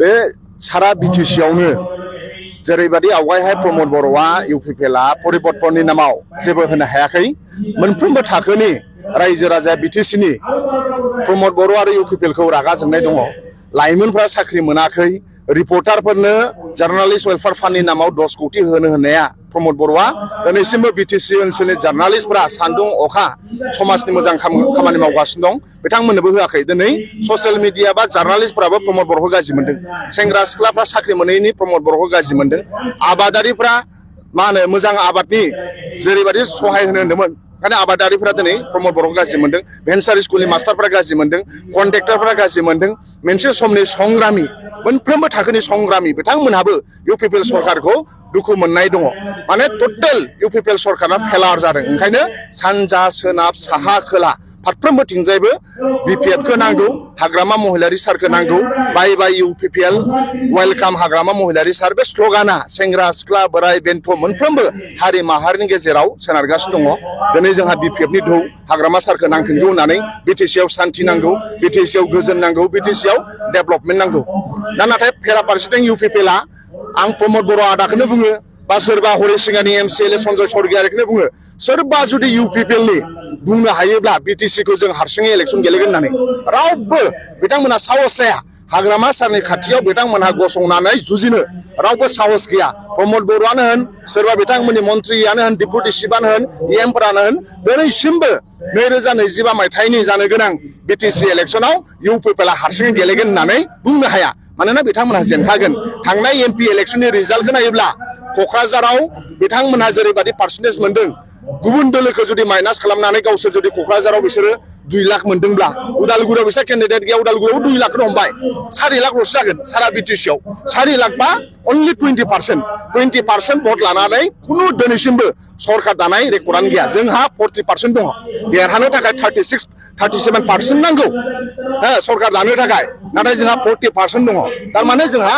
बे सारा बिटिसियावनो जेरैबायदि आवगायहाय प्रमद बर'आ इउपिपिएलआ परिबर्तननि नामाव जेबो होनो हायाखै मोनफ्रोमबो थाखोनि रायजो राजा बिटिसिनि प्रमद बर' आरो इउपिपिएलखौ रागा जोंनाय दङ। लाइमोनफ्रा साख्रि मोनाखै रिपर्टारफोरनो जार्नालिस्ट वेलफेयार फान्डनि नामाव 10 कोटी होनो होननाया प्रमद बर'आ दिनैसिमबो बिटिसि ओनसोलनि जार्नालिस्टफोरा सान्दुं अखा समाजनि मोजां खामानि मावगासिनो दं बिथांमोननोबो होआखै। दिनै ससियेल मिडिया बा जार्नालिस्टफोराबो प्रमद बर'खौ गाज्रि मोनदों। सेंग्रा सिख्लाफ्रा साख्रि मोनैनि प्रमद बर'खौ गाज्रि मोनदों। आबादारिफ्रा मा होनो मोजां आबादनि जेरैबायदि सहाय होनो होनदोंमोन ओंखायनो आबादारिफ्रा दिनै प्रमद बर'खौ गाज्रि मोनदों। भेन्सार स्कुलनि मास्टारफ्रा गाज्रि मोनदों। कन्ट्रेक्टरफ्रा गाज्रि मोनदों। मोनसे समनि संग्रामि मोनफ्रोमबो थाखोनि संग्रामि बिथांमोनहाबो इउपिपिएल सरकारखौ दुखु मोननाय दङ। माने टटेल इउपिपिएल सरकारा फेलार जादों। ओंखायनो सानजा सोनाब साहा खोला फारफ्रोमबोथिंजायबो बिपिएफखौ नांगौ, हाग्रामा महिलारि सारखौ नांगौ। बाय बाय इउपिपिएल वेलकाम हाग्रामा महिलारि सार बे स्ल'गाना सेंग्रा सिख्ला बोराय बेन्थ मोनफ्रोमबो हारि माहारिनि गेजेराव सोनारगासिनो दङ। दिनै जोंहा बिपिएफनि धौ हाग्रामा सारखौ नांफिनगौ होननानै बिटिसिआव सान्थि नांगौ, बिटिसिआव गोजोन नांगौ, बिटिसिआव डेभेलपमेन्ट नांगौ। दा नाथाय फेराफारसेथिं इउपिपिएलआ आं प्रमद बर' आदाखौनो बुङो बा सोरबा हरिसिंगानि एमसिएलए सन्जय सरगियारिखौनो बुङो सोरबा जुदि इउपिपिएलनि बुंनो हायोब्ला बिटिसिखौ जों हारसिङै इलेक्सन गेलेगोन होननानै रावबो बिथांमोनहा साहस जाया। हाग्रामा सारनि खाथियाव बिथांमोनहा गसंनानै जुजिनो रावबो साहस गैया। प्रमद बर'आनो होन सोरबा बिथांमोननि मन्थ्रियानो होन डिपुटि चिफआनो होन इएमफोरानो होन दिनैसिमबो 2025 मायथाइनि जानो गोनां बिटिसि इलेक्सनाव इउपिपिएलआ हारसिङै गेलेगोन होननानै बुंनो हाया। मानोना बिथांमोनहा जेनखागोन। थांनाय एमपि इलेक्सननि रिजाल्टखौ नायोब्ला क'क्राझाराव बिथांमोनहा जेरैबायदि पार्सेन्टेज मोनदों गुबुन दोलोखौ जुदि माइनास खालामनानै गावसोर जुदि क'क्राझाराव बिसोरो 2 लाख मोनदोंब्ला उदालगुरियाव बिसोर केन्डिडेट गैया, उदालगुरियाव 2 लाखनो हमबाय 4 लाखल'सो जागोन सारा बिटिसिआव। 4 लाख बा अनलि 20% भट लानानै खुनु दिनैसिमबो सरकार दानाय रेकर्डआनो गैया। जोंहा 40% दङ। देरहानो थाखाय 37% नांगौ सरकार दानो थाखाय, नाथाय जोंहा 40% दङ। थारमाने जोंहा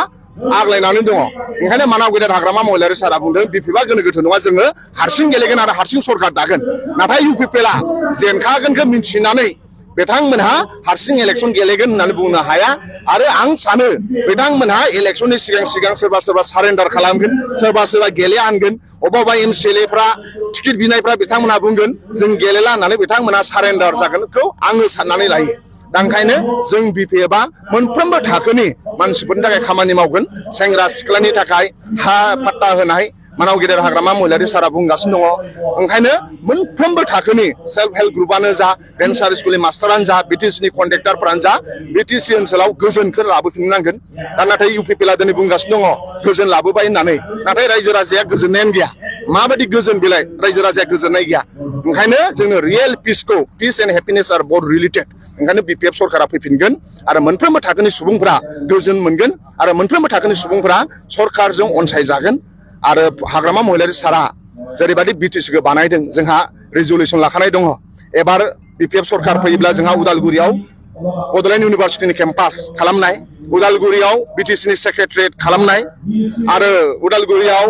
आग्लायनानै दङ। ओंखायनो मानाव गेदेर हाग्रामा महिलारि सारा बुंदों बिपिएफआ गोनो गोथो नङा, जोङो हारसिं गेलेगोन आरो हारसिं सरकार दागोन। नाथाय इउपिपिएलआ जेनखागोनखौ मिन्थिनानै बिथांमोनहा हारसिं इलेक्सन गेलेगोन होननानै बुंनो हाया। आरो आं सानो बिथांमोनहा इलेक्सननि सिगां सोरबा सारेन्डार खालामगोन, सोरबा गेलेया होनगोन। अबेबा एमसिएलएफ्रा टिकेट बिनायफ्रा बिथांमोनहा बुंगोन जों गेलेला होननानै बिथांमोनहा सारेन्डार जागोनखौ आङो साननानै लायो। दा ओंखायनो जों बिपिएफआ मोनफ्रोमबो थाखोनि मानसिफोरनि थाखाय खामानि मावगोन। सेंग्रा सिख्लानि थाखाय हा पाट्टा होनाय मानाव गेदेर हाग्रामा महिलारि सारा बुंगासिनो दङ। ओंखायनो मोनफ्रोमबो थाखोनि सेल्फ हेल्प ग्रुपआनो जा, भेन्सार स्कुलनि मास्टारानो जा, बिटिसिनि कन्ट्रेक्टरफोरानो जा बिटिसि ओनसोलाव गोजोनखौ लाबोफिननांगोन। दा नाथाय इउपिपिएलआ दिनै बुंगासिनो दङ गोजोन लाबोबाय होननानै, नाथाय रायजो राजाया गोजोननायानो गैया। माबायदि गोजोन बिलाइ रायजो राजाया गोजोननाय गैया। ओंखायनो जोंनो रियेल पिस एन्ड हेपिनेस आर बोथ रिलेटेड। ओंखायनो बिपिएफ सरकारा फैफिनगोन आरो मोनफ्रोमबो थाखोनि सुबुंफोरा गोजोन मोनगोन आरो मोनफ्रोमबो थाखोनि सुबुंफोरा सरकारजों अनसायजागोन। आरो हाग्रामा महिलारि सारा जेरैबायदि बिटिसिखौ बानायदों जोंहा रिजलिउसन लाखानाय दङ। एबार बिपिएफ सरकार फैयोब्ला जोंहा उदालगुरियाव बड'लेण्ड इउनिभारसिटिनि केम्पास खालामनाय, उदालगुरियाव बिटिसिनि सेक्रेटारियेट खालामनाय आरो उदालगुरियाव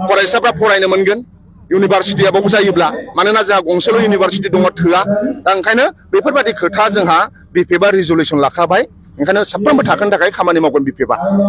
फरायसाफ्रा फरायनो मोनगोन इउनिभारसिटिया बाव जायोब्ला। मानोना जोंहा गंसेल' इउनिभारसिटि दङ थोआ। दा ओंखायनो बेफोरबायदि खोथा जोंहा बिपिएफआ रिजलिउसन लाखाबाय। ओंखायनो साफ्रोमबो थाखोनि थाखाय खामानि मावगोन बिपिएफआ।